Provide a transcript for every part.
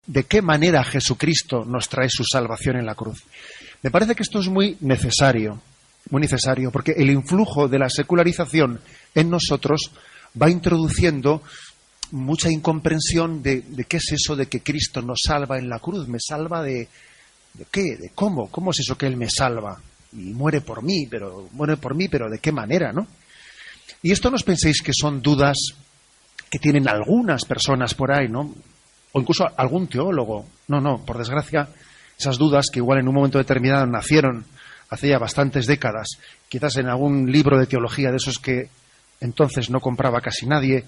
de qué manera Jesucristo nos trae su salvación en la cruz. Me parece que esto es muy necesario, porque el influjo de la secularización en nosotros va introduciendo mucha incomprensión de qué es eso de que Cristo nos salva en la cruz. ¿Me salva de qué? ¿De cómo? ¿Cómo es eso que Él me salva? Y muere por mí, pero ¿de qué manera, no? Y esto no os penséis que son dudas que tienen algunas personas por ahí, ¿no? O incluso algún teólogo. No, por desgracia, esas dudas que igual en un momento determinado nacieron hace ya bastantes décadas, quizás en algún libro de teología de esos que entonces no compraba casi nadie,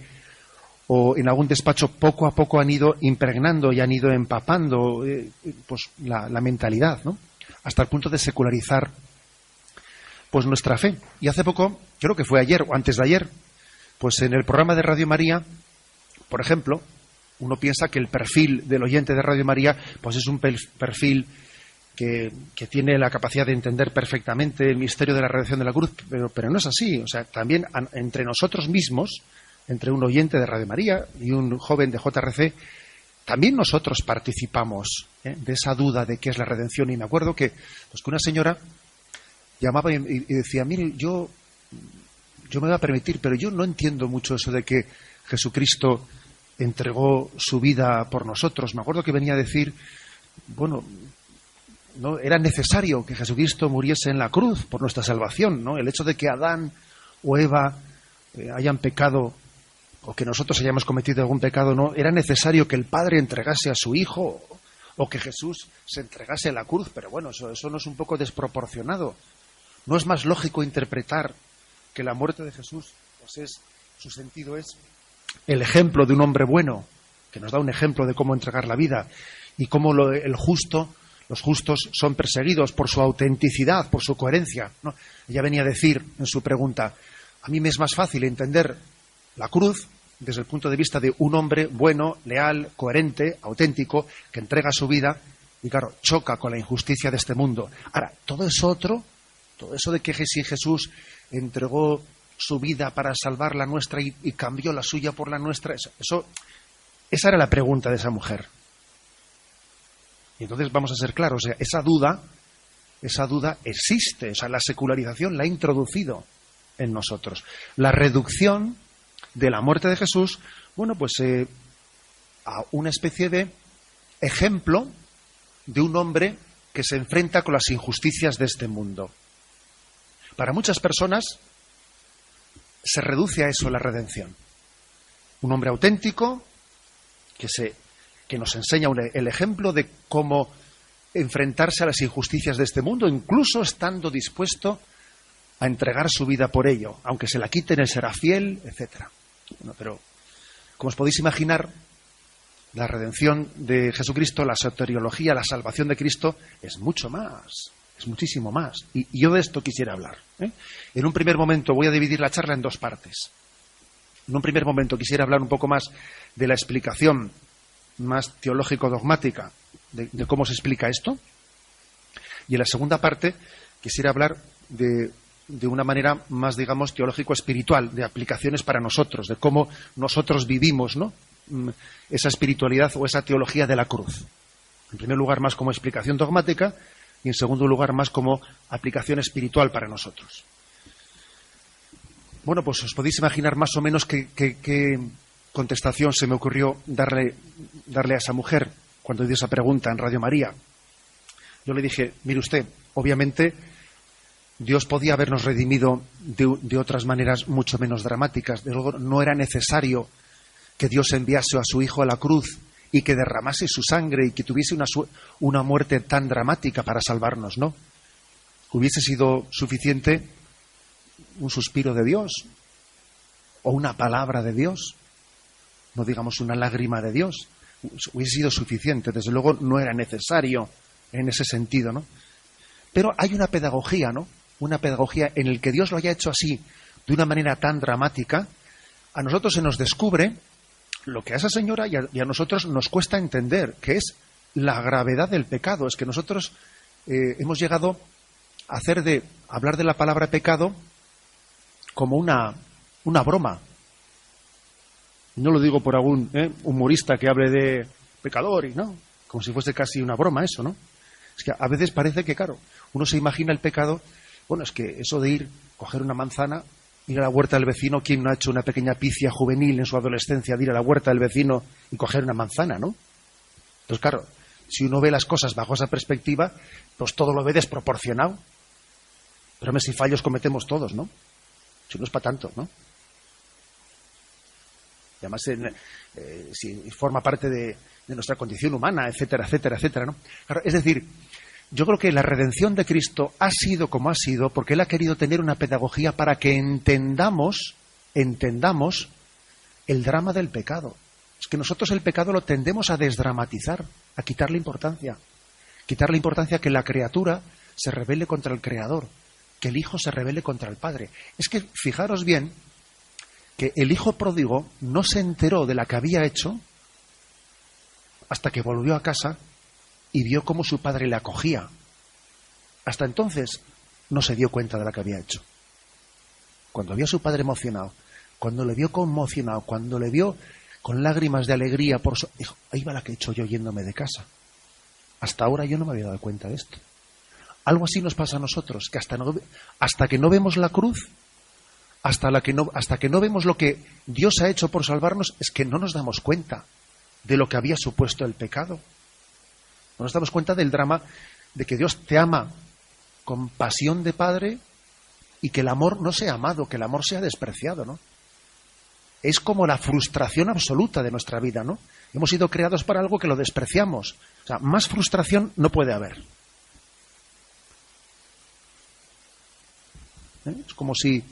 o en algún despacho, poco a poco han ido impregnando y han ido empapando pues la mentalidad, ¿no? Hasta el punto de secularizar pues nuestra fe. Y hace poco, creo que fue ayer o antes de ayer, pues en el programa de Radio María, por ejemplo, uno piensa que el perfil del oyente de Radio María pues es un perfil que tiene la capacidad de entender perfectamente el misterio de la redención de la cruz, pero no es así. O sea, también entre nosotros mismos, entre un oyente de Radio María y un joven de JRC, también nosotros participamos de esa duda de qué es la redención. Y me acuerdo que una señora llamaba y decía, mire, yo me voy a permitir, pero yo no entiendo mucho eso de que Jesucristo entregó su vida por nosotros. Me acuerdo que venía a decir, bueno, no era necesario que Jesucristo muriese en la cruz por nuestra salvación, ¿no? El hecho de que Adán o Eva hayan pecado o que nosotros hayamos cometido algún pecado, no era necesario que el Padre entregase a su Hijo o que Jesús se entregase a la cruz. Pero bueno, eso no es un poco desproporcionado. ¿No es más lógico interpretar que la muerte de Jesús, pues su sentido es el ejemplo de un hombre bueno, que nos da un ejemplo de cómo entregar la vida, y cómo los justos son perseguidos por su autenticidad, por su coherencia, ¿no? Ella venía a decir en su pregunta, a mí me es más fácil entender la cruz desde el punto de vista de un hombre bueno, leal, coherente, auténtico, que entrega su vida y, claro, choca con la injusticia de este mundo. Ahora, todo eso de que si Jesús entregó su vida para salvar la nuestra y cambió la suya por la nuestra, esa era la pregunta de esa mujer. Y entonces vamos a ser claros, o sea, esa duda existe, o sea, la secularización la ha introducido en nosotros. La reducción de la muerte de Jesús, bueno, pues a una especie de ejemplo de un hombre que se enfrenta con las injusticias de este mundo. Para muchas personas se reduce a eso la redención. Un hombre auténtico que nos enseña el ejemplo de cómo enfrentarse a las injusticias de este mundo, incluso estando dispuesto a entregar su vida por ello, aunque se la quiten, él será fiel, etcétera. Bueno, pero, como os podéis imaginar, la redención de Jesucristo, la soteriología, la salvación de Cristo es mucho más, es muchísimo más. Y yo de esto quisiera hablar. En un primer momento voy a dividir la charla en dos partes. En un primer momento quisiera hablar un poco más de la explicación más teológico-dogmática de cómo se explica esto. Y en la segunda parte quisiera hablar de una manera más, digamos, teológico-espiritual, de aplicaciones para nosotros, de cómo nosotros vivimos, ¿no?, esa espiritualidad o esa teología de la cruz. En primer lugar, más como explicación dogmática, y en segundo lugar, más como aplicación espiritual para nosotros. Bueno, pues os podéis imaginar más o menos qué contestación se me ocurrió darle a esa mujer cuando hice esa pregunta en Radio María. Yo le dije, mire usted, obviamente Dios podía habernos redimido de otras maneras mucho menos dramáticas. De luego, no era necesario que Dios enviase a su Hijo a la cruz y que derramase su sangre y que tuviese una muerte tan dramática para salvarnos, ¿no? Hubiese sido suficiente un suspiro de Dios o una palabra de Dios, no digamos una lágrima de Dios. Hubiese sido suficiente, desde luego no era necesario en ese sentido, ¿no? Pero hay una pedagogía, ¿no? Una pedagogía en el que Dios lo haya hecho así, de una manera tan dramática. A nosotros se nos descubre lo que a esa señora y a nosotros nos cuesta entender, que es la gravedad del pecado. Es que nosotros hemos llegado a hablar de la palabra pecado como una broma. No lo digo por algún humorista que hable de pecador, y no, como si fuese casi una broma eso, ¿no? Es que a veces parece que, claro, uno se imagina el pecado, bueno, es que eso de coger una manzana, ir a la huerta del vecino, ¿quién no ha hecho una pequeña picia juvenil en su adolescencia de ir a la huerta del vecino y coger una manzana, ¿no? Pues claro, si uno ve las cosas bajo esa perspectiva, pues todo lo ve desproporcionado. Pero hombre, si fallos cometemos todos, ¿no? Si no es para tanto, ¿no? Y además, si forma parte de nuestra condición humana, etcétera, etcétera, etcétera, ¿no? Claro, es decir, yo creo que la redención de Cristo ha sido como ha sido porque Él ha querido tener una pedagogía para que entendamos el drama del pecado. Es que nosotros el pecado lo tendemos a desdramatizar, a quitarle importancia. Quitarle importancia a que la criatura se rebele contra el Creador, que el Hijo se rebele contra el Padre. Es que, fijaros bien, que el hijo pródigo no se enteró de la que había hecho hasta que volvió a casa y vio cómo su padre le acogía. Hasta entonces no se dio cuenta de la que había hecho. Cuando vio a su padre emocionado, cuando le vio conmocionado, cuando le vio con lágrimas de alegría, dijo, ahí va la que he hecho yo yéndome de casa. Hasta ahora yo no me había dado cuenta de esto. Algo así nos pasa a nosotros, que hasta que no vemos la cruz, hasta que no vemos lo que Dios ha hecho por salvarnos, es que no nos damos cuenta de lo que había supuesto el pecado. No nos damos cuenta del drama de que Dios te ama con pasión de padre y que el amor no sea amado, que el amor sea despreciado, ¿no? Es como la frustración absoluta de nuestra vida, ¿no? Hemos sido creados para algo que lo despreciamos. O sea, más frustración no puede haber. Es como si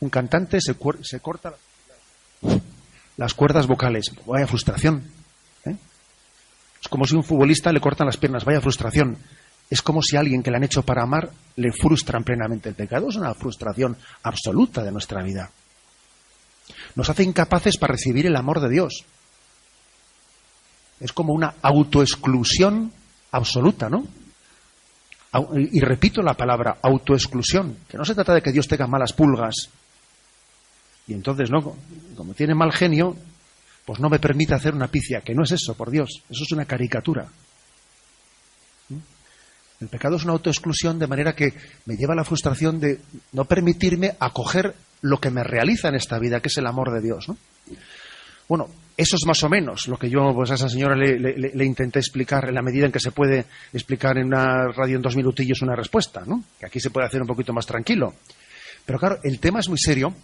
un cantante se corta las cuerdas vocales. Vaya frustración. Es como si un futbolista le cortan las piernas. Vaya frustración. Es como si a alguien que le han hecho para amar le frustran plenamente. El pecado es una frustración absoluta de nuestra vida. Nos hace incapaces para recibir el amor de Dios. Es como una autoexclusión absoluta, ¿no? Y repito la palabra autoexclusión, que no se trata de que Dios tenga malas pulgas y entonces, no, como tiene mal genio, pues no me permite hacer una picia, que no es eso, por Dios, eso es una caricatura. El pecado es una autoexclusión de manera que me lleva a la frustración de no permitirme acoger lo que me realiza en esta vida, que es el amor de Dios, ¿no? Bueno, eso es más o menos lo que yo pues a esa señora le intenté explicar en la medida en que se puede explicar en una radio en 2 minutillos una respuesta, ¿no? Que aquí se puede hacer un poquito más tranquilo. Pero claro, el tema es muy serio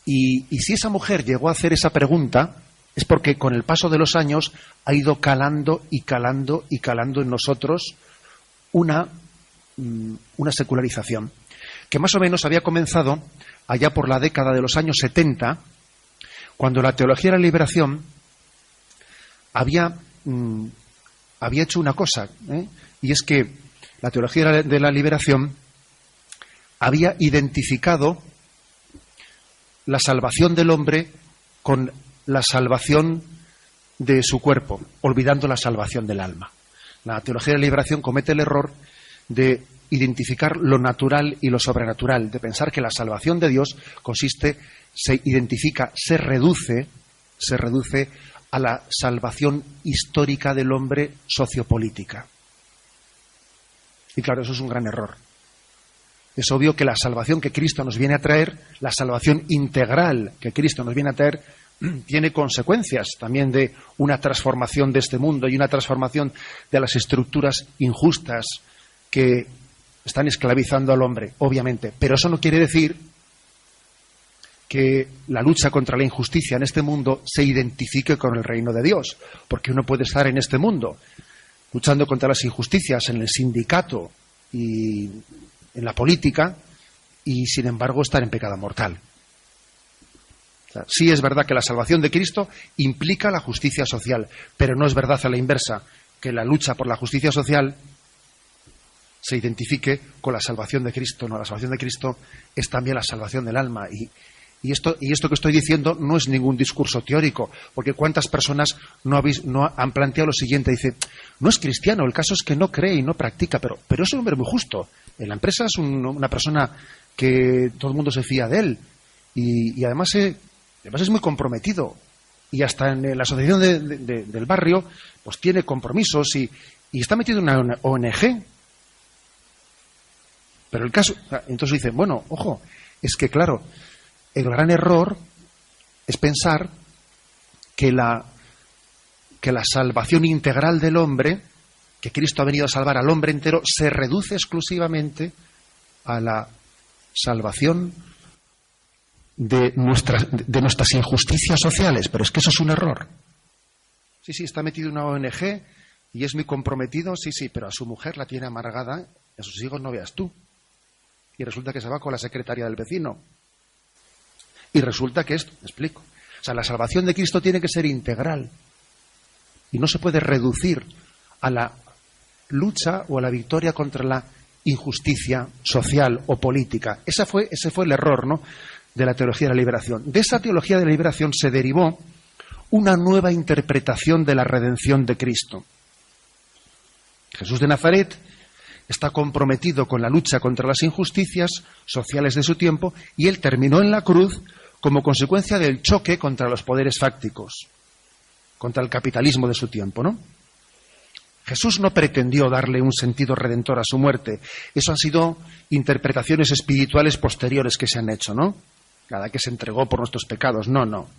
y si esa mujer llegó a hacer esa pregunta es porque con el paso de los años ha ido calando y calando y calando en nosotros una secularización que más o menos había comenzado allá por la década de los años 70, cuando la teología de la liberación había hecho una cosa, y es que la teología de la liberación había identificado la salvación del hombre con la salvación de su cuerpo, olvidando la salvación del alma. La teología de la liberación comete el error de identificar lo natural y lo sobrenatural, de pensar que la salvación de Dios se identifica, se reduce a la salvación histórica del hombre sociopolítica. Y claro, eso es un gran error. Es obvio que la salvación que Cristo nos viene a traer, la salvación integral que Cristo nos viene a traer, tiene consecuencias también de una transformación de este mundo y una transformación de las estructuras injustas que están esclavizando al hombre, obviamente. Pero eso no quiere decir que la lucha contra la injusticia en este mundo se identifique con el reino de Dios, porque uno puede estar en este mundo luchando contra las injusticias en el sindicato y en la política y sin embargo estar en pecado mortal. O sea, sí es verdad que la salvación de Cristo implica la justicia social, pero no es verdad a la inversa que la lucha por la justicia social se identifique con la salvación de Cristo. No, la salvación de Cristo es también la salvación del alma. Y esto que estoy diciendo no es ningún discurso teórico, porque ¿cuántas personas no han planteado lo siguiente? Dice, no es cristiano, el caso es que no cree y no practica, pero es un hombre muy justo. En la empresa es una persona que todo el mundo se fía de él y además es muy comprometido. y hasta en la asociación del barrio, pues tiene compromisos y está metido en una ONG. Pero el caso, entonces dicen, bueno, ojo, es que claro, el gran error es pensar que la salvación integral del hombre, que Cristo ha venido a salvar al hombre entero, se reduce exclusivamente a la salvación de nuestras injusticias sociales. Pero es que eso es un error. Sí, está metido en una ONG y es muy comprometido, sí, pero a su mujer la tiene amargada, a sus hijos no veas tú. Y resulta que se va con la secretaria del vecino. Y resulta que esto, me explico. O sea, la salvación de Cristo tiene que ser integral. Y no se puede reducir a la lucha o a la victoria contra la injusticia social o política. Ese fue el error, ¿no?, de la teología de la liberación. De esa teología de la liberación se derivó una nueva interpretación de la redención de Cristo. Jesús de Nazaret está comprometido con la lucha contra las injusticias sociales de su tiempo y él terminó en la cruz como consecuencia del choque contra los poderes fácticos, contra el capitalismo de su tiempo, ¿no? Jesús no pretendió darle un sentido redentor a su muerte. Eso han sido interpretaciones espirituales posteriores que se han hecho, ¿no? Nada, que se entregó por nuestros pecados. No.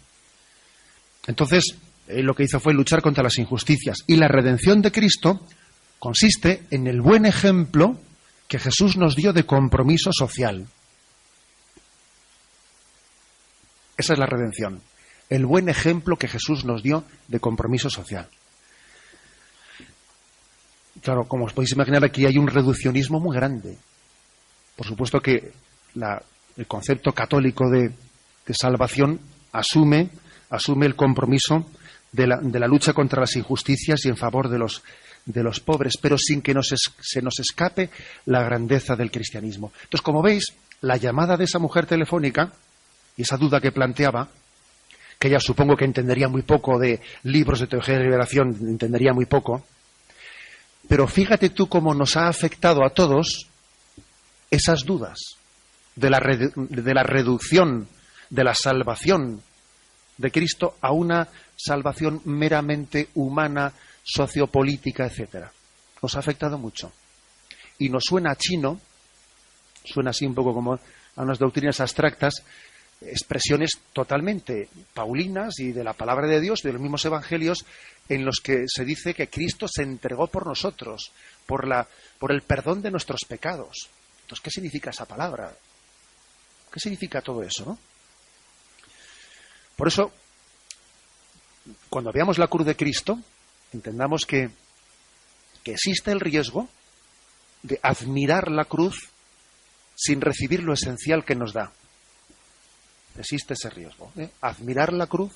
Entonces, él lo que hizo fue luchar contra las injusticias. Y la redención de Cristo consiste en el buen ejemplo que Jesús nos dio de compromiso social. Esa es la redención. El buen ejemplo que Jesús nos dio de compromiso social. Claro, como os podéis imaginar, aquí hay un reduccionismo muy grande. Por supuesto que el concepto católico de salvación asume el compromiso de la lucha contra las injusticias y en favor de los pobres, pero sin que se nos escape la grandeza del cristianismo. Entonces, como veis, la llamada de esa mujer telefónica y esa duda que planteaba, que ella supongo que entendería muy poco de libros de teología de la liberación, entendería muy poco, pero fíjate tú cómo nos ha afectado a todos esas dudas de la reducción de la salvación de Cristo a una salvación meramente humana, sociopolítica, etcétera. Nos ha afectado mucho. Y nos suena chino, suena así un poco como a unas doctrinas abstractas, expresiones totalmente paulinas y de la palabra de Dios, de los mismos evangelios, en los que se dice que Cristo se entregó por nosotros, por el perdón de nuestros pecados. Entonces, ¿qué significa esa palabra? ¿Qué significa todo eso, no? Por eso, cuando veamos la cruz de Cristo, entendamos que existe el riesgo de admirar la cruz sin recibir lo esencial que nos da. Existe ese riesgo, admirar la cruz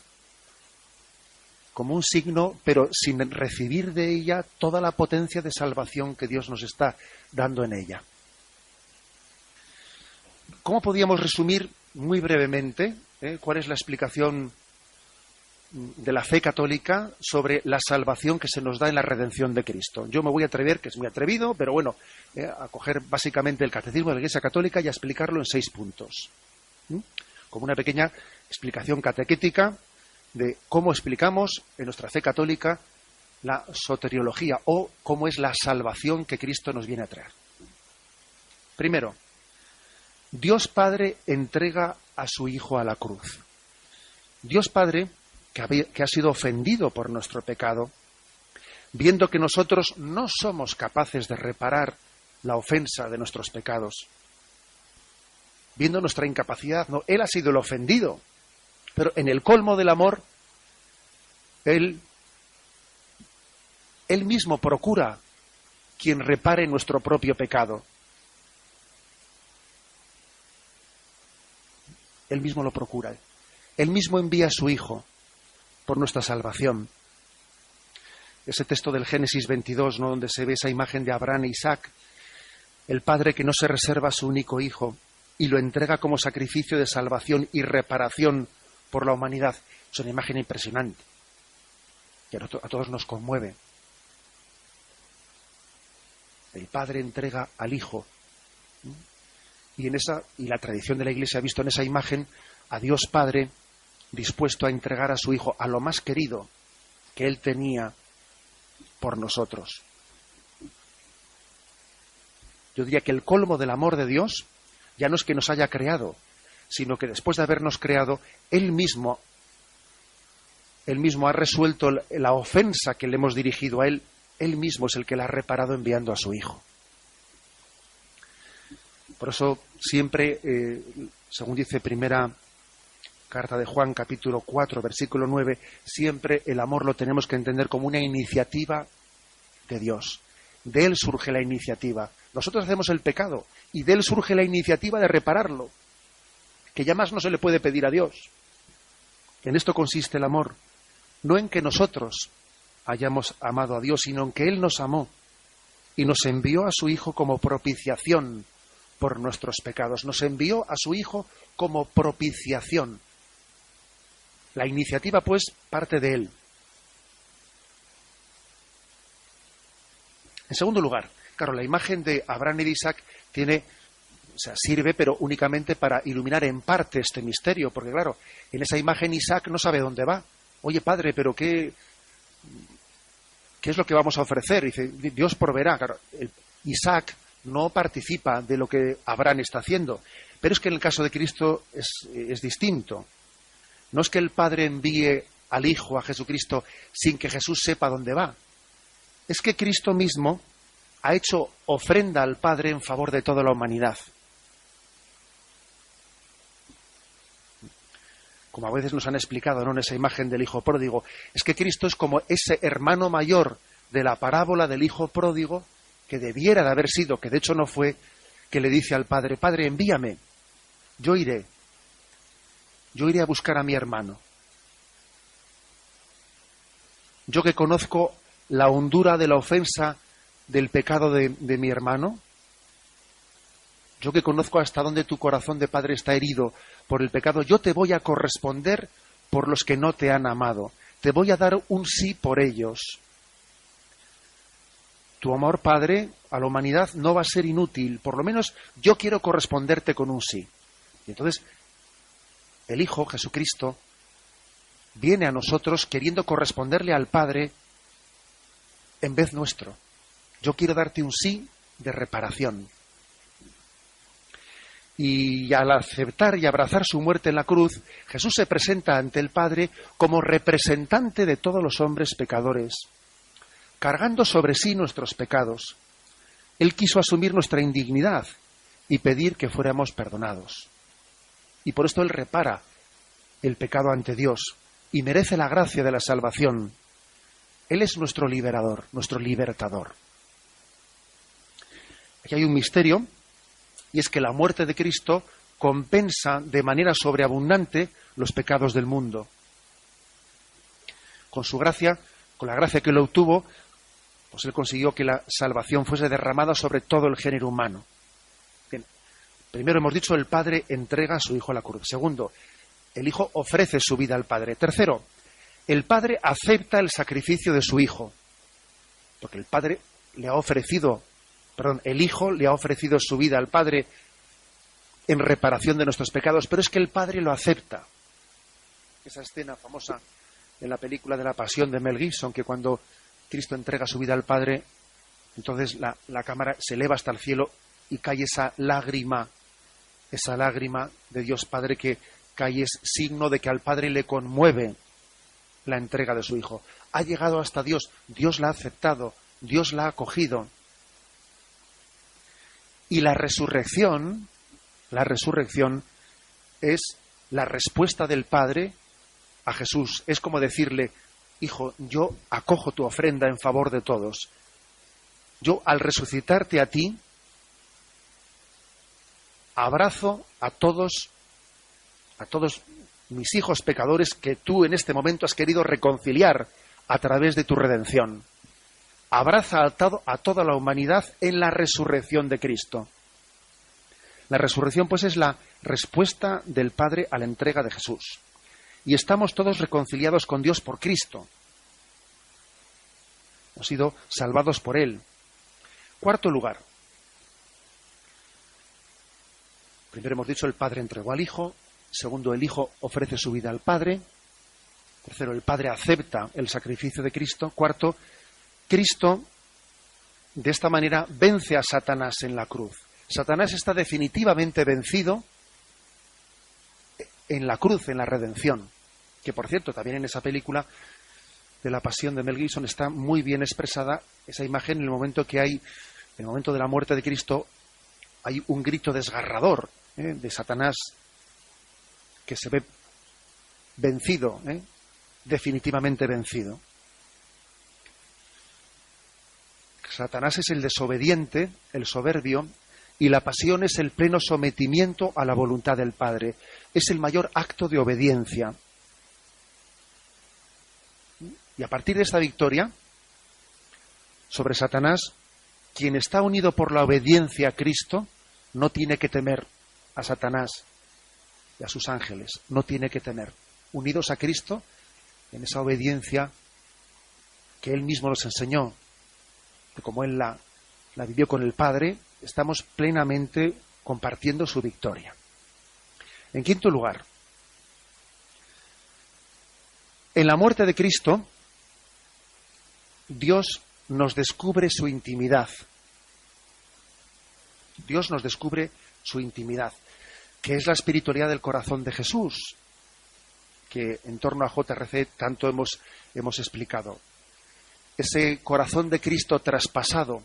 como un signo, pero sin recibir de ella toda la potencia de salvación que Dios nos está dando en ella. ¿Cómo podríamos resumir muy brevemente cuál es la explicación de la fe católica sobre la salvación que se nos da en la redención de Cristo? Yo me voy a atrever, que es muy atrevido, pero bueno, a coger básicamente el catecismo de la Iglesia Católica y a explicarlo en 6 puntos. Como una pequeña explicación catequética de cómo explicamos en nuestra fe católica la soteriología o cómo es la salvación que Cristo nos viene a traer. Primero, Dios Padre entrega a su Hijo a la cruz. Dios Padre, que ha sido ofendido por nuestro pecado, viendo que nosotros no somos capaces de reparar la ofensa de nuestros pecados, viendo nuestra incapacidad, no, Él ha sido el ofendido, pero en el colmo del amor, Él mismo procura quien repare nuestro propio pecado. Él mismo lo procura. Él mismo envía a su Hijo por nuestra salvación. Ese texto del Génesis 22, ¿no?, donde se ve esa imagen de Abraham e Isaac, el padre que no se reserva a su único hijo y lo entrega como sacrificio de salvación y reparación por la humanidad. Es una imagen impresionante, que a todos nos conmueve. El Padre entrega al Hijo. Y la tradición de la Iglesia ha visto en esa imagen a Dios Padre dispuesto a entregar a su Hijo, a lo más querido que Él tenía por nosotros. Yo diría que el colmo del amor de Dios ya no es que nos haya creado, sino que después de habernos creado, Él mismo ha resuelto la ofensa que le hemos dirigido a Él. Él mismo es el que la ha reparado enviando a su Hijo. Por eso siempre, según dice primera carta de Juan, capítulo 4, versículo 9, siempre el amor lo tenemos que entender como una iniciativa de Dios. De Él surge la iniciativa. Nosotros hacemos el pecado y de Él surge la iniciativa de repararlo, que ya más no se le puede pedir a Dios. En esto consiste el amor, no en que nosotros hayamos amado a Dios, sino en que Él nos amó y nos envió a su Hijo como propiciación por nuestros pecados. Nos envió a su Hijo como propiciación. La iniciativa, pues, parte de Él. En segundo lugar, claro, la imagen de Abraham y de Isaac sirve, pero únicamente para iluminar en parte este misterio, porque claro, en esa imagen Isaac no sabe dónde va. Oye, padre, pero ¿qué es lo que vamos a ofrecer? Dice, Dios proveerá. Claro, Isaac no participa de lo que Abraham está haciendo, pero es que en el caso de Cristo es distinto. No es que el Padre envíe al Hijo, a Jesucristo, sin que Jesús sepa dónde va. Es que Cristo mismo ha hecho ofrenda al Padre en favor de toda la humanidad. Como a veces nos han explicado, ¿no?, en esa imagen del Hijo pródigo, es que Cristo es como ese hermano mayor de la parábola del Hijo pródigo, que debiera de haber sido, que de hecho no fue, que le dice al Padre, Padre, envíame, yo iré a buscar a mi hermano. Yo que conozco la hondura de la ofensa del pecado de mi hermano, yo que conozco hasta dónde tu corazón de padre está herido por el pecado, yo te voy a corresponder por los que no te han amado. Te voy a dar un sí por ellos. Tu amor, Padre, a la humanidad no va a ser inútil. Por lo menos yo quiero corresponderte con un sí. Y entonces el Hijo, Jesucristo, viene a nosotros queriendo corresponderle al Padre en vez nuestro. Yo quiero darte un sí de reparación. Y al aceptar y abrazar su muerte en la cruz, Jesús se presenta ante el Padre como representante de todos los hombres pecadores, cargando sobre sí nuestros pecados. Él quiso asumir nuestra indignidad y pedir que fuéramos perdonados. Y por esto Él repara el pecado ante Dios y merece la gracia de la salvación. Él es nuestro liberador, nuestro libertador. Aquí hay un misterio, y es que la muerte de Cristo compensa de manera sobreabundante los pecados del mundo. Con su gracia, con la gracia que Él obtuvo, pues Él consiguió que la salvación fuese derramada sobre todo el género humano. Bien. Primero hemos dicho, el Padre entrega a su Hijo a la cruz. Segundo, el Hijo ofrece su vida al Padre. Tercero, el Padre acepta el sacrificio de su Hijo, porque el Hijo le ha ofrecido su vida al Padre en reparación de nuestros pecados, pero es que el Padre lo acepta. Esa escena famosa en la película de la Pasión de Mel Gibson, que cuando Cristo entrega su vida al Padre, entonces la cámara se eleva hasta el cielo y cae esa lágrima de Dios Padre que cae, es signo de que al Padre le conmueve la entrega de su Hijo. Ha llegado hasta Dios, Dios la ha aceptado, Dios la ha acogido. Y la resurrección es la respuesta del Padre a Jesús. Es como decirle, Hijo, yo acojo tu ofrenda en favor de todos. Yo, al resucitarte a ti, abrazo a todos mis hijos pecadores que tú en este momento has querido reconciliar a través de tu redención. Abraza a toda la humanidad en la resurrección de Cristo. La resurrección, pues, es la respuesta del Padre a la entrega de Jesús. Y estamos todos reconciliados con Dios por Cristo. Hemos sido salvados por Él. Cuarto lugar. Primero hemos dicho, el Padre entregó al Hijo, Segundo, el Hijo ofrece su vida al Padre. Tercero, el Padre acepta el sacrificio de Cristo. Cuarto, Cristo de esta manera vence a Satanás en la cruz. Satanás está definitivamente vencido en la cruz, en la redención. Que por cierto, también en esa película de la Pasión de Mel Gibson está muy bien expresada esa imagen en el momento en el momento de la muerte de Cristo, hay un grito desgarrador de Satanás que se ve vencido, definitivamente vencido. Satanás es el desobediente, el soberbio, y la pasión es el pleno sometimiento a la voluntad del Padre. Es el mayor acto de obediencia. Y a partir de esta victoria sobre Satanás, quien está unido por la obediencia a Cristo no tiene que temer a Satanás y a sus ángeles. No tiene que temer. Unidos a Cristo, en esa obediencia que Él mismo nos enseñó, que como Él la vivió con el Padre, estamos plenamente compartiendo su victoria. En quinto lugar, en la muerte de Cristo, Dios nos descubre su intimidad. Dios nos descubre su intimidad, que es la espiritualidad del corazón de Jesús, que en torno a JRC tanto hemos explicado. Ese corazón de Cristo traspasado,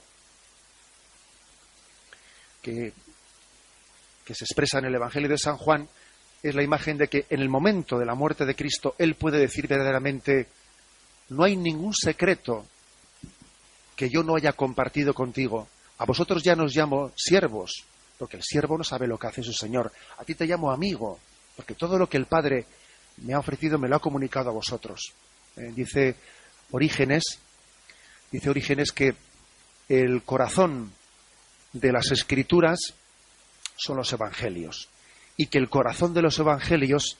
que se expresa en el Evangelio de San Juan, es la imagen de que en el momento de la muerte de Cristo, Él puede decir verdaderamente: no hay ningún secreto que yo no haya compartido contigo. A vosotros ya nos llamo siervos, porque el siervo no sabe lo que hace su Señor. A ti te llamo amigo, porque todo lo que el Padre me ha ofrecido me lo ha comunicado a vosotros. Dice Orígenes que el corazón de las Escrituras son los Evangelios, y que el corazón de los Evangelios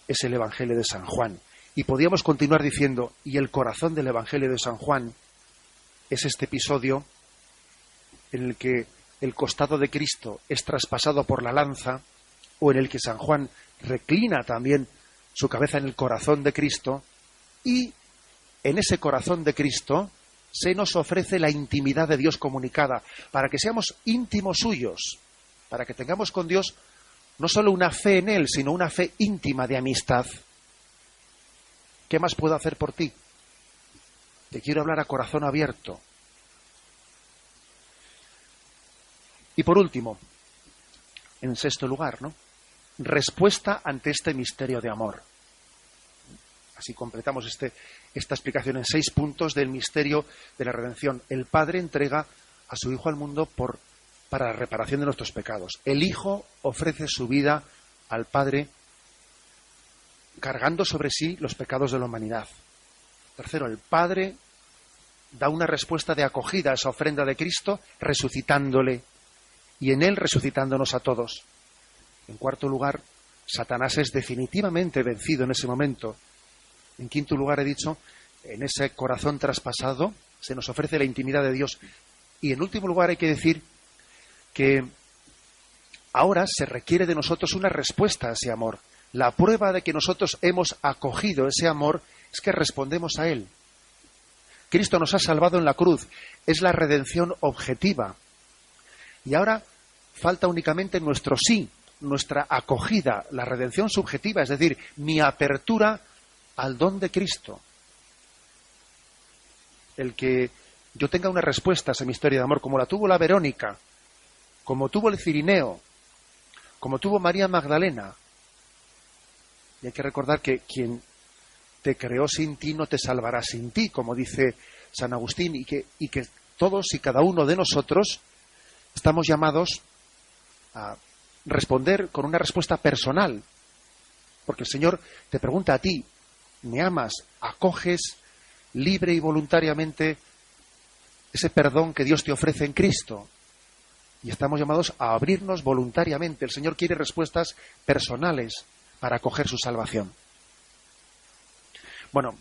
es el Evangelio de San Juan. Y podríamos continuar diciendo, y el corazón del Evangelio de San Juan es este episodio en el que el costado de Cristo es traspasado por la lanza, o en el que San Juan reclina también su cabeza en el corazón de Cristo, y en ese corazón de Cristo se nos ofrece la intimidad de Dios comunicada, para que seamos íntimos suyos, para que tengamos con Dios no solo una fe en Él, sino una fe íntima de amistad. ¿Qué más puedo hacer por ti? Te quiero hablar a corazón abierto. Y por último, en sexto lugar, respuesta ante este misterio de amor. Así completamos esta explicación en 6 puntos del misterio de la redención. El Padre entrega a su Hijo al mundo para la reparación de nuestros pecados. El Hijo ofrece su vida al Padre cargando sobre sí los pecados de la humanidad. Tercero, el Padre da una respuesta de acogida a esa ofrenda de Cristo, resucitándole, y en Él resucitándonos a todos. En cuarto lugar, Satanás es definitivamente vencido en ese momento. En quinto lugar, he dicho, en ese corazón traspasado se nos ofrece la intimidad de Dios. Y en último lugar hay que decir que ahora se requiere de nosotros una respuesta a ese amor. La prueba de que nosotros hemos acogido ese amor es que respondemos a Él. Cristo nos ha salvado en la cruz, es la redención objetiva. Y ahora falta únicamente nuestro sí, nuestra acogida, la redención subjetiva, es decir, mi apertura al don de Cristo. El que yo tenga una respuesta a ese misterio de amor, como la tuvo la Verónica, como tuvo el Cirineo, como tuvo María Magdalena. Y hay que recordar que quien te creó sin ti no te salvará sin ti, como dice San Agustín, y que todos y cada uno de nosotros estamos llamados a responder con una respuesta personal, porque el Señor te pregunta a ti: ¿me amas? ¿Acoges libre y voluntariamente ese perdón que Dios te ofrece en Cristo? Y estamos llamados a abrirnos voluntariamente. El Señor quiere respuestas personales para acoger su salvación. Bueno,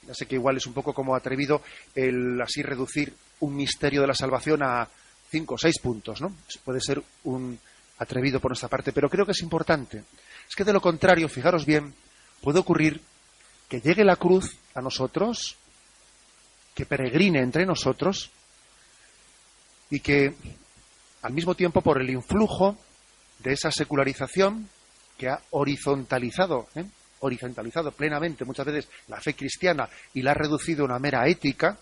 ya sé que igual es un poco como atrevido el así reducir un misterio de la salvación a 5 o 6 puntos, ¿no? Puede ser un atrevido por nuestra parte, pero creo que es importante. Es que de lo contrario, fijaros bien, puede ocurrir que llegue la cruz a nosotros, que peregrine entre nosotros y que al mismo tiempo por el influjo de esa secularización que ha horizontalizado plenamente muchas veces la fe cristiana y la ha reducido a una mera ética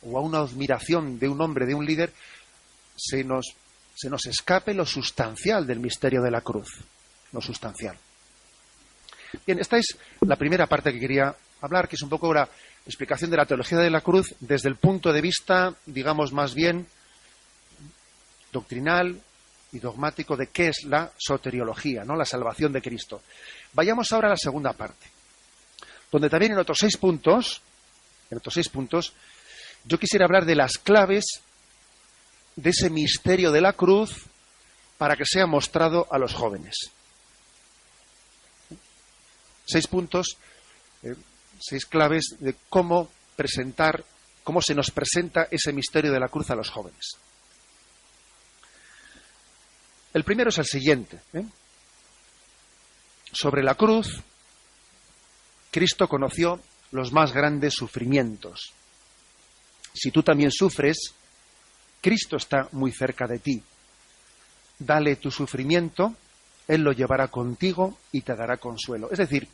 o a una admiración de un hombre, de un líder, se nos escape lo sustancial del misterio de la cruz, lo sustancial. Bien, esta es la primera parte que quería hablar, que es un poco la explicación de la teología de la cruz desde el punto de vista, digamos, más bien doctrinal y dogmático de qué es la soteriología, ¿no? La salvación de Cristo. Vayamos ahora a la segunda parte, donde también en otros 6 puntos, yo quisiera hablar de las claves de ese misterio de la cruz para que sea mostrado a los jóvenes. 6 puntos, 6 claves de cómo se nos presenta ese misterio de la cruz a los jóvenes. El primero es el siguiente. Sobre la cruz, Cristo conoció los más grandes sufrimientos. Si tú también sufres, Cristo está muy cerca de ti. Dale tu sufrimiento, Él lo llevará contigo y te dará consuelo. Es decir,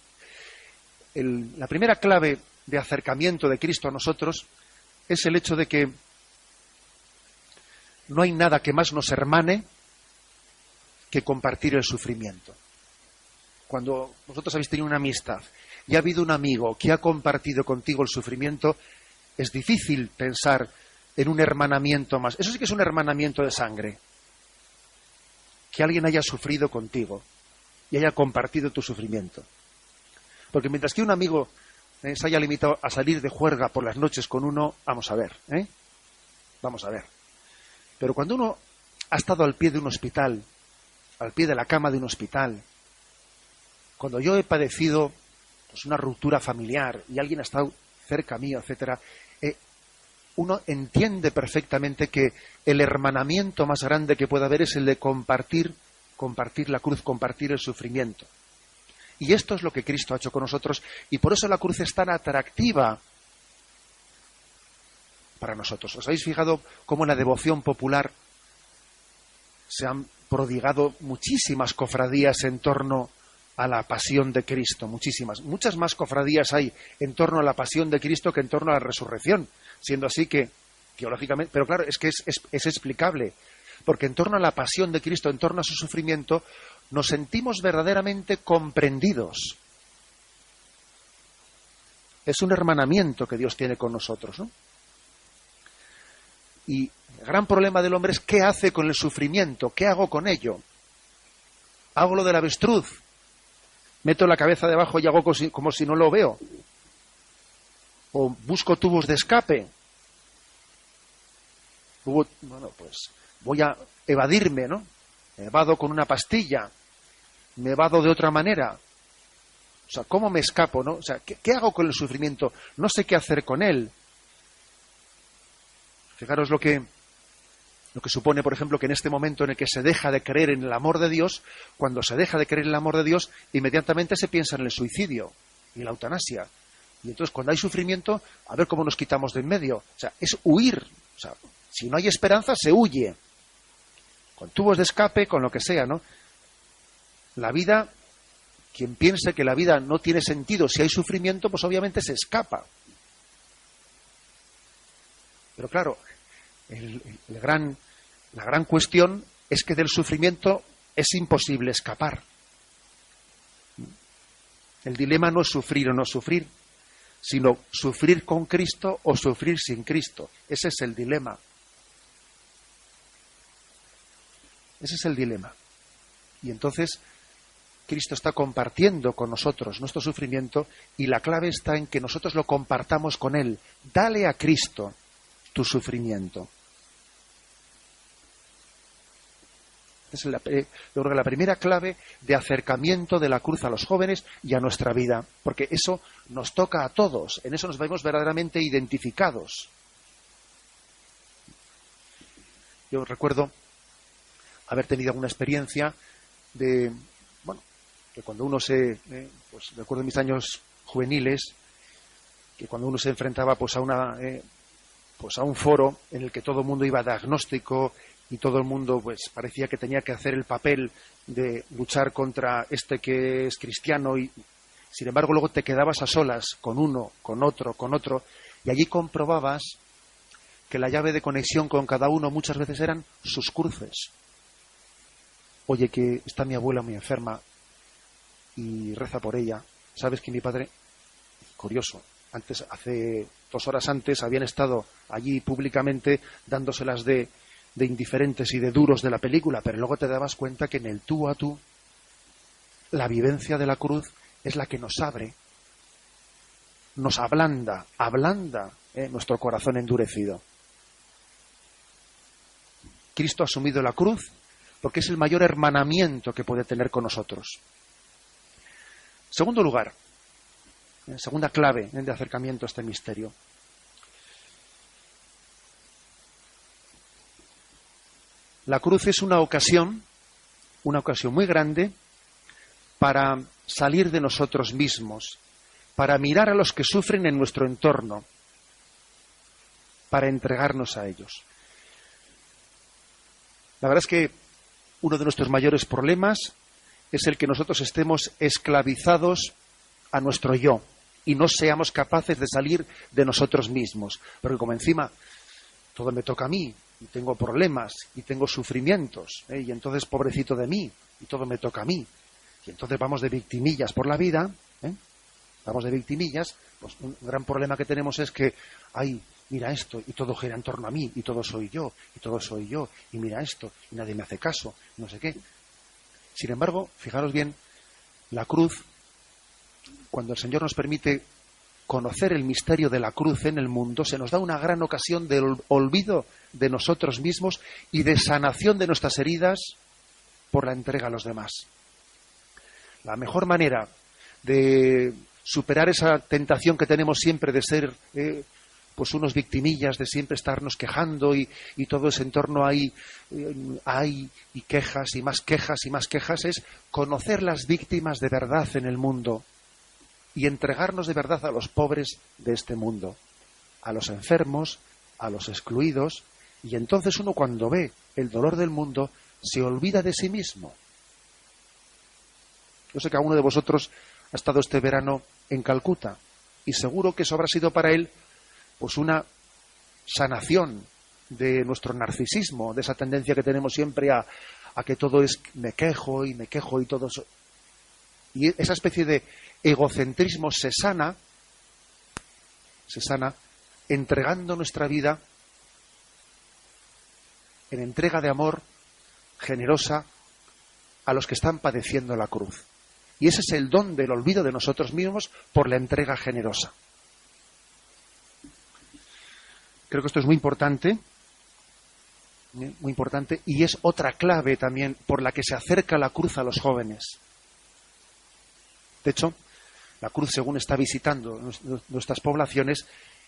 la primera clave de acercamiento de Cristo a nosotros es el hecho de que no hay nada que más nos hermane que compartir el sufrimiento. Cuando vosotros habéis tenido una amistad y ha habido un amigo que ha compartido contigo el sufrimiento, es difícil pensar en un hermanamiento más. Eso sí que es un hermanamiento de sangre. Que alguien haya sufrido contigo y haya compartido tu sufrimiento. Porque mientras que un amigo se haya limitado a salir de juerga por las noches con uno, vamos a ver. Pero cuando uno ha estado al pie de un hospital, al pie de la cama de un hospital, cuando yo he padecido pues, una ruptura familiar y alguien ha estado cerca mío, etcétera, uno entiende perfectamente que el hermanamiento más grande que puede haber es el de compartir la cruz, compartir el sufrimiento. Y esto es lo que Cristo ha hecho con nosotros, y por eso la cruz es tan atractiva para nosotros. ¿Os habéis fijado cómo en la devoción popular se han prodigado muchísimas cofradías en torno a la pasión de Cristo? Muchas más cofradías hay en torno a la pasión de Cristo que en torno a la resurrección, siendo así que teológicamente, pero claro, es que es explicable, porque en torno a la pasión de Cristo, en torno a su sufrimiento, nos sentimos verdaderamente comprendidos. Es un hermanamiento que Dios tiene con nosotros, ¿no? Y el gran problema del hombre es ¿qué hace con el sufrimiento? ¿Qué hago con ello? ¿Hago lo del avestruz? ¿Meto la cabeza debajo y hago como si no lo veo? ¿O busco tubos de escape? Bueno, pues voy a evadirme, ¿no? Me evado con una pastilla, me evado de otra manera. O sea, ¿cómo me escapo, no? O sea, ¿qué hago con el sufrimiento? No sé qué hacer con él. Fijaros lo que supone, por ejemplo, que en este momento en el que se deja de creer en el amor de Dios, cuando se deja de creer en el amor de Dios, inmediatamente se piensa en el suicidio y la eutanasia. Y entonces, cuando hay sufrimiento, a ver cómo nos quitamos de en medio. O sea, es huir. O sea, si no hay esperanza, se huye. Con tubos de escape, con lo que sea, ¿no? La vida, quien piense que la vida no tiene sentido si hay sufrimiento, pues obviamente se escapa. Pero claro, la gran cuestión es que del sufrimiento es imposible escapar. El dilema no es sufrir o no sufrir, sino sufrir con Cristo o sufrir sin Cristo. Ese es el dilema. Ese es el dilema. Y entonces Cristo está compartiendo con nosotros nuestro sufrimiento y la clave está en que nosotros lo compartamos con Él. Dale a Cristo tu sufrimiento. Es yo creo que la primera clave de acercamiento de la cruz a los jóvenes y a nuestra vida, porque eso nos toca a todos, en eso nos vemos verdaderamente identificados. Yo recuerdo haber tenido alguna experiencia de, bueno, que cuando uno pues recuerdo mis años juveniles, que cuando uno se enfrentaba pues a un foro en el que todo el mundo iba de agnóstico y todo el mundo pues parecía que tenía que hacer el papel de luchar contra este que es cristiano, y sin embargo luego te quedabas a solas con uno, con otro, y allí comprobabas que la llave de conexión con cada uno muchas veces eran sus cruces. Oye, que está mi abuela muy enferma y reza por ella. ¿Sabes que mi padre, curioso, hace 2 horas antes habían estado allí públicamente dándoselas de indiferentes y de duros de la película, pero luego te dabas cuenta que en el tú a tú la vivencia de la cruz es la que nos abre, nos ablanda nuestro corazón endurecido. Cristo ha asumido la cruz porque es el mayor hermanamiento que puede tener con nosotros. Segundo lugar, segunda clave de acercamiento a este misterio. La cruz es una ocasión muy grande para salir de nosotros mismos, para mirar a los que sufren en nuestro entorno, para entregarnos a ellos. La verdad es que uno de nuestros mayores problemas es el que nosotros estemos esclavizados a nuestro yo y no seamos capaces de salir de nosotros mismos. Porque como encima todo me toca a mí, y tengo problemas, y tengo sufrimientos, y entonces pobrecito de mí, y todo me toca a mí, y entonces vamos de victimillas por la vida, vamos de victimillas, pues un gran problema que tenemos es que, ay, mira esto, y todo gira en torno a mí, y todo soy yo, y mira esto, y nadie me hace caso, no sé qué. Sin embargo, fijaros bien, la cruz, cuando el Señor nos permite conocer el misterio de la cruz en el mundo, se nos da una gran ocasión de olvido de nosotros mismos y de sanación de nuestras heridas por la entrega a los demás. La mejor manera de superar esa tentación que tenemos siempre de ser pues unos victimillas, de siempre estarnos quejando y todo ese entorno hay y quejas y más quejas y más quejas, es conocer las víctimas de verdad en el mundo y entregarnos de verdad a los pobres de este mundo, a los enfermos, a los excluidos, y entonces uno cuando ve el dolor del mundo se olvida de sí mismo. Yo sé que alguno de vosotros ha estado este verano en Calcuta y seguro que eso habrá sido para él pues una sanación de nuestro narcisismo, de esa tendencia que tenemos siempre a que todo es me quejo y todo eso. Y esa especie de egocentrismo se sana entregando nuestra vida en entrega de amor generosa a los que están padeciendo la cruz. Y ese es el don del olvido de nosotros mismos por la entrega generosa. Creo que esto es muy importante, y es otra clave también por la que se acerca la cruz a los jóvenes. De hecho, la cruz, según está visitando nuestras poblaciones,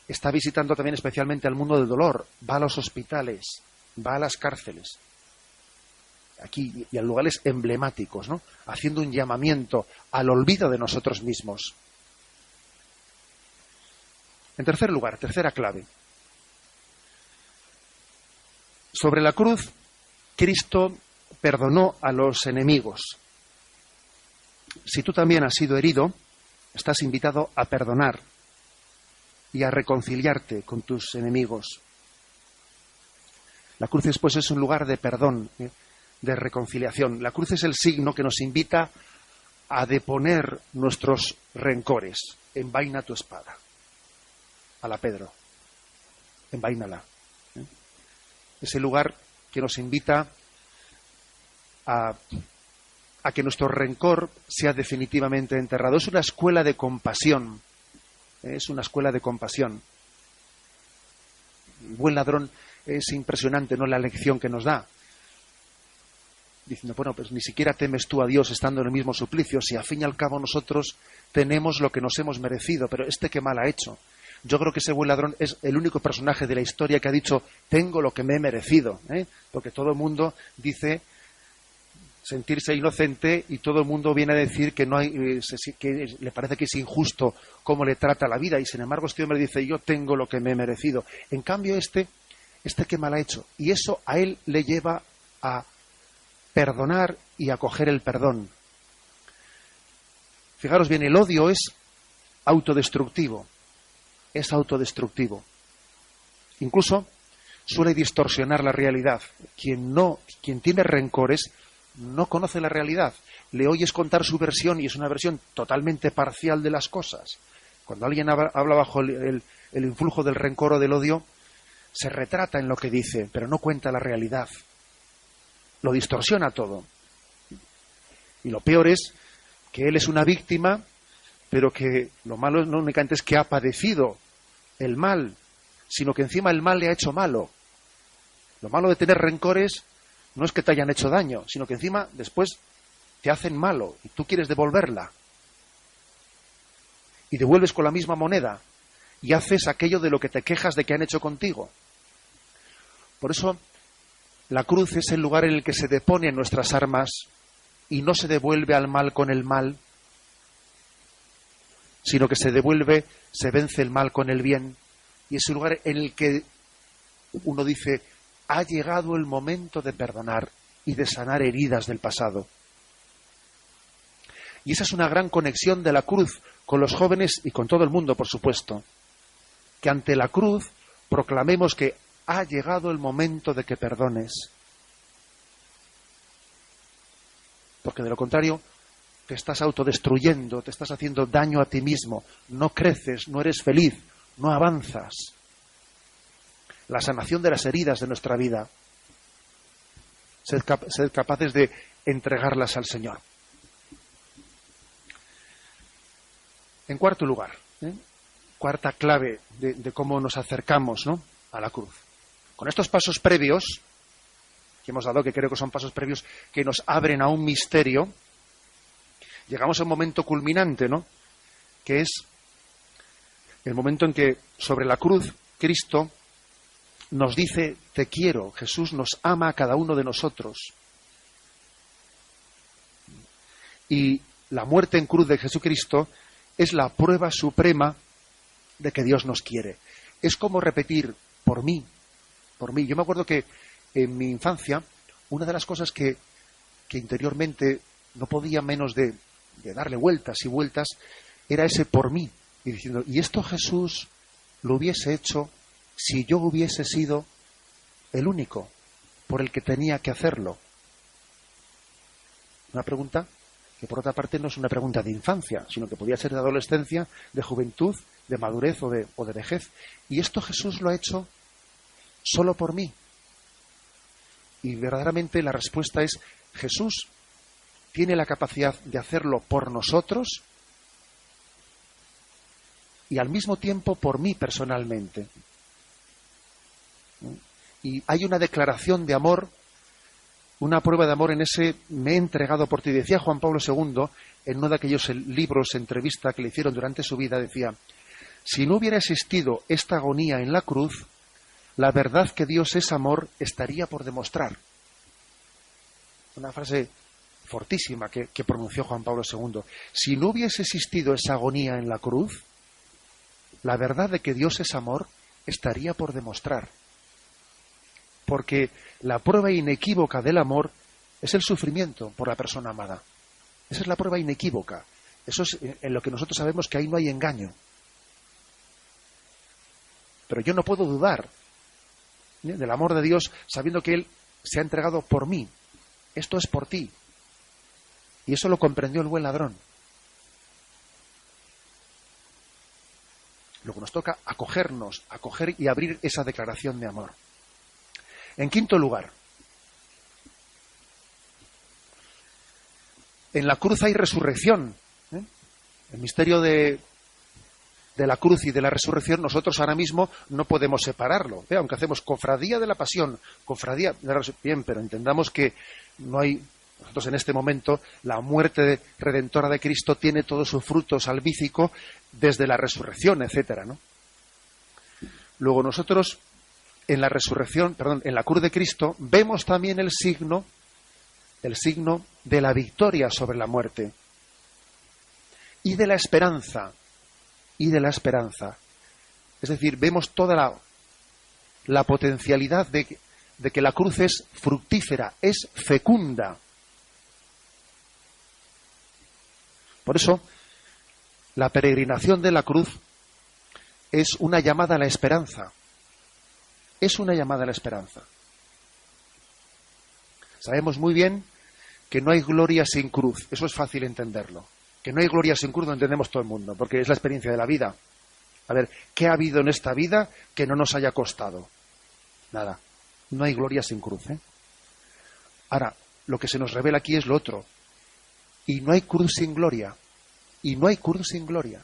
está visitando también especialmente al mundo del dolor. Va a los hospitales, va a las cárceles, aquí y a lugares emblemáticos, ¿no? Haciendo un llamamiento al olvido de nosotros mismos. En tercer lugar, tercera clave. Sobre la cruz, Cristo perdonó a los enemigos. Si tú también has sido herido, estás invitado a perdonar y a reconciliarte con tus enemigos. La cruz después es un lugar de perdón, de reconciliación. La cruz es el signo que nos invita a deponer nuestros rencores. Envaina tu espada. A la Pedro. Envaínala. Es el lugar que nos invita a que nuestro rencor sea definitivamente enterrado. Es una escuela de compasión. Es una escuela de compasión. El buen ladrón es impresionante, ¿no?, la lección que nos da. Diciendo, bueno, pues ni siquiera temes tú a Dios estando en el mismo suplicio, si al fin y al cabo nosotros tenemos lo que nos hemos merecido, pero qué mal ha hecho. Yo creo que ese buen ladrón es el único personaje de la historia que ha dicho, tengo lo que me he merecido, porque todo el mundo dice sentirse inocente y todo el mundo viene a decir que no hay, que le parece que es injusto cómo le trata la vida, y sin embargo este hombre dice: yo tengo lo que me he merecido. En cambio este qué mal ha hecho, y eso a él le lleva a perdonar y a acoger el perdón. Fijaros bien, el odio es autodestructivo, incluso suele distorsionar la realidad. Quien tiene rencores no conoce la realidad. Le oyes contar su versión y es una versión totalmente parcial de las cosas. Cuando alguien habla bajo el influjo del rencor o del odio, se retrata en lo que dice, pero no cuenta la realidad. Lo distorsiona todo. Y lo peor es que él es una víctima, pero que lo malo no únicamente es que ha padecido el mal, sino que encima el mal le ha hecho malo. Lo malo de tener rencores no es que te hayan hecho daño, sino que encima después te hacen malo y tú quieres devolverla. Y devuelves con la misma moneda y haces aquello de lo que te quejas de que han hecho contigo. Por eso la cruz es el lugar en el que se deponen nuestras armas y no se devuelve al mal con el mal, sino que se vence el mal con el bien. Y es el lugar en el que uno dice: ha llegado el momento de perdonar y de sanar heridas del pasado. Y esa es una gran conexión de la cruz con los jóvenes y con todo el mundo, por supuesto. Que ante la cruz proclamemos que ha llegado el momento de que perdones. Porque de lo contrario te estás autodestruyendo, te estás haciendo daño a ti mismo, no creces, no eres feliz, no avanzas. La sanación de las heridas de nuestra vida. Sed capaces de entregarlas al Señor. En cuarto lugar, cuarta clave de cómo nos acercamos, ¿no?, a la cruz. Con estos pasos previos, que hemos dado, que creo que son pasos previos que nos abren a un misterio, llegamos a un momento culminante, ¿no?, que es el momento en que sobre la cruz Cristo nos dice: te quiero. Jesús nos ama a cada uno de nosotros. Y la muerte en cruz de Jesucristo es la prueba suprema de que Dios nos quiere. Es como repetir: por mí, por mí. Yo me acuerdo que en mi infancia, una de las cosas que interiormente no podía menos de darle vueltas y vueltas, era ese por mí. Y diciendo: ¿y esto Jesús lo hubiese hecho si yo hubiese sido el único por el que tenía que hacerlo? Una pregunta que por otra parte no es una pregunta de infancia, sino que podía ser de adolescencia, de juventud, de madurez o de vejez. ¿Y esto Jesús lo ha hecho solo por mí? Y verdaderamente la respuesta es: Jesús tiene la capacidad de hacerlo por nosotros y al mismo tiempo por mí personalmente. Y hay una declaración de amor, una prueba de amor en ese me he entregado por ti. Decía Juan Pablo II, en uno de aquellos libros, entrevista que le hicieron durante su vida, decía: si no hubiera existido esta agonía en la cruz, la verdad que Dios es amor estaría por demostrar. Una frase fortísima que pronunció Juan Pablo II. Si no hubiese existido esa agonía en la cruz, la verdad de que Dios es amor estaría por demostrar. Porque la prueba inequívoca del amor es el sufrimiento por la persona amada. Esa es la prueba inequívoca. Eso es en lo que nosotros sabemos que ahí no hay engaño. Pero yo no puedo dudar del amor de Dios sabiendo que Él se ha entregado por mí. Esto es por ti. Y eso lo comprendió el buen ladrón. Luego nos toca acoger y abrir esa declaración de amor. En quinto lugar, en la cruz hay resurrección. El misterio de la cruz y de la resurrección nosotros ahora mismo no podemos separarlo. Aunque hacemos cofradía de la pasión, cofradía de la resurrección, bien, pero entendamos que no hay... Nosotros en este momento, la muerte redentora de Cristo tiene todo su fruto salvífico desde la resurrección, etcétera, ¿no? Luego nosotros en la cruz de Cristo vemos también el signo de la victoria sobre la muerte y de la esperanza. Es decir, vemos toda la potencialidad de que la cruz es fructífera, es fecunda. Por eso, la peregrinación de la cruz es una llamada a la esperanza. Es una llamada a la esperanza. Sabemos muy bien que no hay gloria sin cruz. Eso es fácil entenderlo. Que no hay gloria sin cruz lo entendemos todo el mundo, porque es la experiencia de la vida. A ver, ¿qué ha habido en esta vida que no nos haya costado? Nada. No hay gloria sin cruz, ¿eh? Ahora, lo que se nos revela aquí es lo otro. Y no hay cruz sin gloria. Y no hay cruz sin gloria.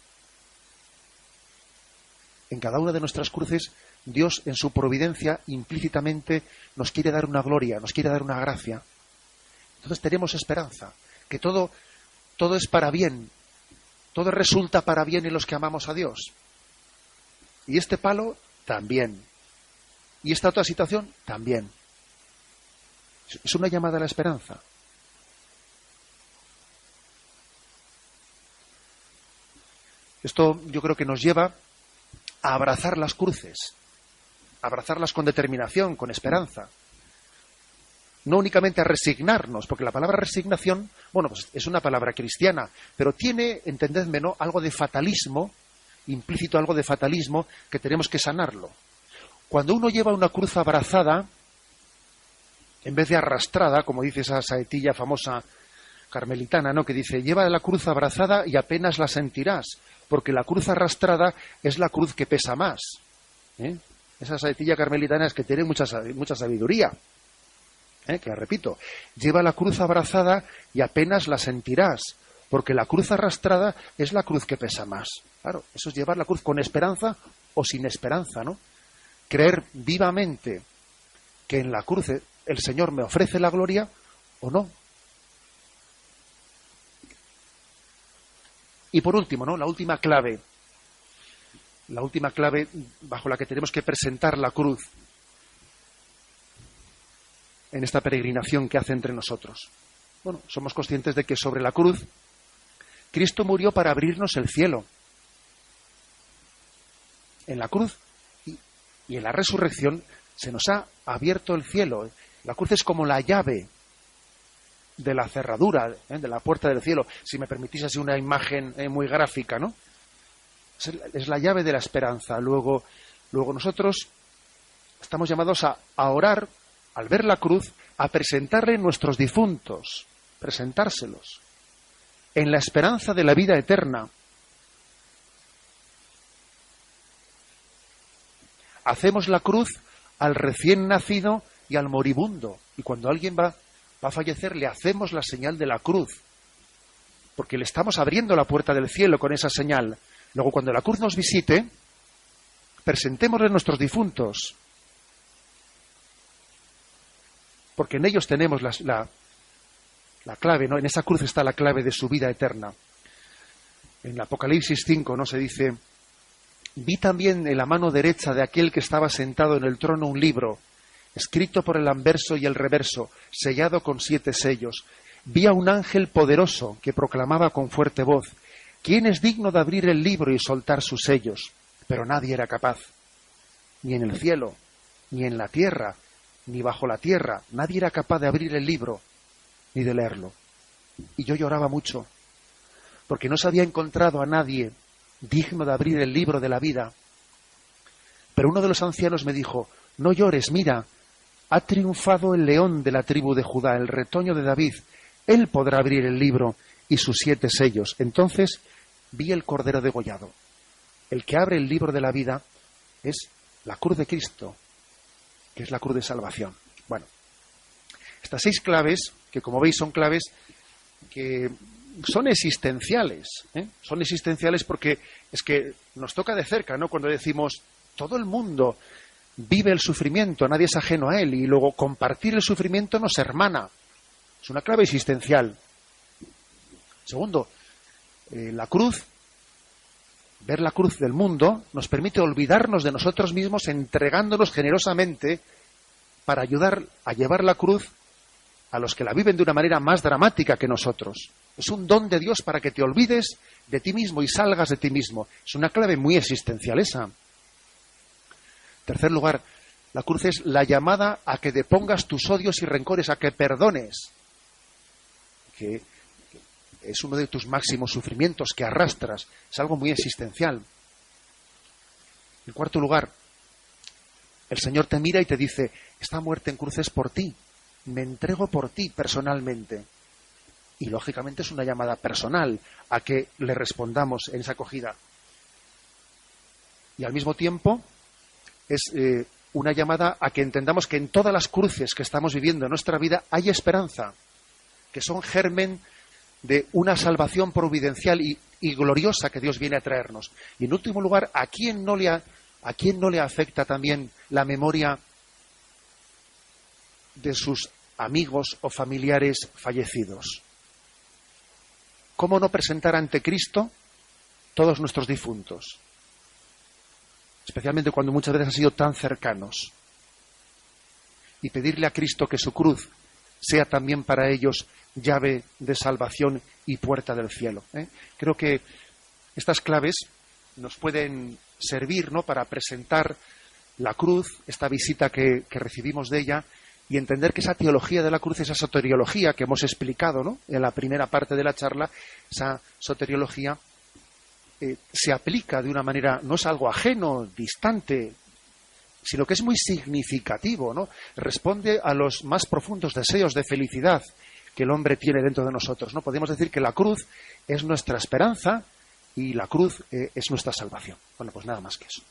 En cada una de nuestras cruces, Dios, en su providencia, implícitamente nos quiere dar una gloria, nos quiere dar una gracia. Entonces tenemos esperanza, que todo es para bien, todo resulta para bien en los que amamos a Dios. Y este palo, también. Y esta otra situación, también. Es una llamada a la esperanza. Esto yo creo que nos lleva a abrazar las cruces, a abrazarlas con determinación, con esperanza. No únicamente a resignarnos, porque la palabra resignación, bueno, pues es una palabra cristiana, pero tiene, entendedme, ¿no?, algo de fatalismo, implícito algo de fatalismo, que tenemos que sanarlo. Cuando uno lleva una cruz abrazada, en vez de arrastrada, como dice esa saetilla famosa carmelitana, ¿no?, que dice, lleva la cruz abrazada y apenas la sentirás, porque la cruz arrastrada es la cruz que pesa más. Esa saetilla carmelitana es que tiene mucha sabiduría. Que la repito, lleva la cruz abrazada y apenas la sentirás, porque la cruz arrastrada es la cruz que pesa más. Claro, eso es llevar la cruz con esperanza o sin esperanza, ¿no? Creer vivamente que en la cruz el Señor me ofrece la gloria o no. Y por último, ¿no?, la última clave bajo la que tenemos que presentar la cruz en esta peregrinación que hace entre nosotros. Bueno, somos conscientes de que sobre la cruz Cristo murió para abrirnos el cielo. En la cruz y en la resurrección se nos ha abierto el cielo. La cruz es como la llave de la cerradura, de la puerta del cielo. Si me permitís así una imagen muy gráfica, ¿no? Es la llave de la esperanza. Luego nosotros estamos llamados a orar, al ver la cruz, a presentarle nuestros difuntos, presentárselos, en la esperanza de la vida eterna. Hacemos la cruz al recién nacido y al moribundo. Y cuando alguien va a fallecer, le hacemos la señal de la cruz, porque le estamos abriendo la puerta del cielo con esa señal. Luego, cuando la cruz nos visite, presentémosle nuestros difuntos, porque en ellos tenemos la clave, ¿no? En esa cruz está la clave de su vida eterna. En el Apocalipsis 5, ¿no?, se dice: vi también en la mano derecha de aquel que estaba sentado en el trono un libro, escrito por el anverso y el reverso, sellado con 7 sellos. Vi a un ángel poderoso que proclamaba con fuerte voz: ¿quién es digno de abrir el libro y soltar sus sellos? Pero nadie era capaz, ni en el cielo, ni en la tierra, ni bajo la tierra. Nadie era capaz de abrir el libro, ni de leerlo. Y yo lloraba mucho, porque no se había encontrado a nadie digno de abrir el libro de la vida. Pero uno de los ancianos me dijo: no llores, mira, ha triunfado el león de la tribu de Judá, el retoño de David. Él podrá abrir el libro y sus 7 sellos. Entonces vi el cordero degollado. El que abre el libro de la vida es la cruz de Cristo, que es la cruz de salvación. Bueno, estas 6 claves, que como veis son claves que son existenciales, son existenciales porque es que nos toca de cerca, ¿no?, cuando decimos todo el mundo vive el sufrimiento, nadie es ajeno a él, y luego compartir el sufrimiento nos hermana. Es una clave existencial. Segundo, la cruz, ver la cruz del mundo, nos permite olvidarnos de nosotros mismos, entregándonos generosamente para ayudar a llevar la cruz a los que la viven de una manera más dramática que nosotros. Es un don de Dios para que te olvides de ti mismo y salgas de ti mismo. Es una clave muy existencial esa. En tercer lugar, la cruz es la llamada a que depongas tus odios y rencores, a que perdones, que es uno de tus máximos sufrimientos que arrastras. Es algo muy existencial. En cuarto lugar, el Señor te mira y te dice, esta muerte en cruz es por ti, me entrego por ti personalmente. Y lógicamente es una llamada personal a que le respondamos en esa acogida. Y al mismo tiempo es una llamada a que entendamos que en todas las cruces que estamos viviendo en nuestra vida hay esperanza, que son germen de una salvación providencial y gloriosa que Dios viene a traernos. Y en último lugar, ¿a quién no le afecta también la memoria de sus amigos o familiares fallecidos? ¿Cómo no presentar ante Cristo todos nuestros difuntos? Especialmente cuando muchas veces han sido tan cercanos. Y pedirle a Cristo que su cruz sea también para ellos llave de salvación y puerta del cielo. Creo que estas claves nos pueden servir, ¿no?, para presentar la cruz, esta visita que recibimos de ella, y entender que esa teología de la cruz, esa soteriología que hemos explicado, ¿no?, en la primera parte de la charla, esa soteriología se aplica de una manera, no es algo ajeno, distante, sino que es muy significativo, ¿no? Responde a los más profundos deseos de felicidad que el hombre tiene dentro de nosotros, ¿no? Podemos decir que la cruz es nuestra esperanza y la cruz es nuestra salvación. Bueno, pues nada más que eso.